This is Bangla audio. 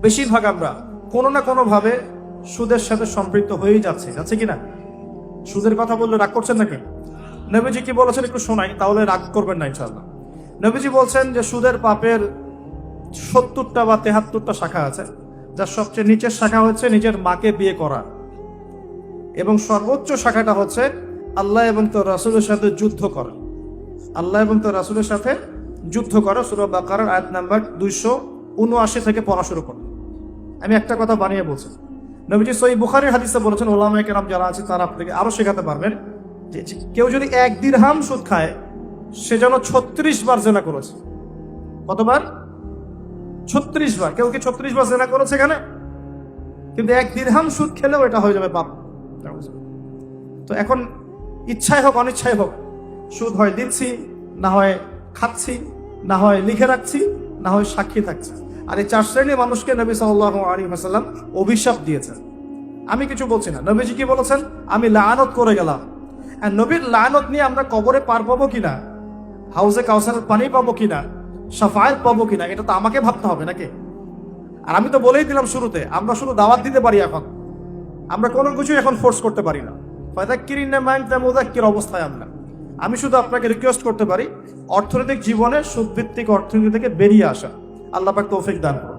বেশিরভাগ আমরা কোনো না কোনো ভাবে সুদের সাথে সম্পৃক্ত হয়েই যাচ্ছে কিনা? সুদের কথা বললে রাগ করছেন নাকি? নবীজি কি বলেছেন একটু শোনাই, তাহলে রাগ করবেন না ইনশাআল্লাহ। নবীজি বলছেন যে সুদের পাপের 70টা বা 73টা শাখা আছে, যার সবচেয়ে নিচের শাখা হচ্ছে নিজের মাকে বিয়ে করা, এবং সর্বোচ্চ শাখাটা হচ্ছে আল্লাহ এবং তার রাসূলের সাথে যুদ্ধ করা। আল্লাহ এবং তার রাসূলের সাথে যুদ্ধ করা। সূরা বাকারার আয়াত নাম্বার 279 থেকে পড়া শুরু করুন। আমি একটা কথা বানিয়ে বলছি, নবীজি সহিহ বুখারীর হাদিসে বলেছেন, ওলামায়ে কেরাম যারা আছে তারা আপনাকে আরো শেখাতে পারবেন, যে কেউ যদি 1 দিরহাম সুদ খায় সে যেন 36 বার জিনা করেছে। কতবার? 36 বার। কেউ কি 36 বার জিনা করেছে এখানে? কিন্তু 1 দিরহাম সুদ খেলেও এটা হয়ে যাবে পাপ। তো এখন ইচ্ছাই হোক অনিচ্ছাই হোক, সুদ হয় দিচ্ছি, না হয় খাচ্ছি, না হয় লিখে রাখছি, না হয় সাক্ষী থাকছে। আর এই 4 শ্রেণীর মানুষকে নবী সাল্লাল্লাহু আলাইহি ওয়াসাল্লাম অভিশাপ দিয়েছেন। আমি কিছু বলছি না, নবীজি কি বলেছেন? আমি লাআনত করে গেলাম। আর নবীর লাআনত নিয়ে আমরা কবরে পার পাবো কিনা, হাউজে কাউসারের পানি পাবো কিনা, শাফায়াত পাবো কিনা, এটা তো আমাকে ভাবতে হবে নাকি? আর আমি তো বলেই দিলাম শুরুতে, আমরা শুধু দাওয়াত দিতে পারি, এখন আমরা কোনো কিছু এখন ফোর্স করতে পারি না। ফাযাক্কিরিনা মা আনতা মুযাক্কির অবস্থায় আমরা, আমি শুধু আপনাকে রিকোয়েস্ট করতে পারি অর্থনৈতিক জীবনে সুদভিত্তিক অর্থনীতি থেকে বেরিয়ে আসা। আল্লাহ পাক তৌফিক দান করুন।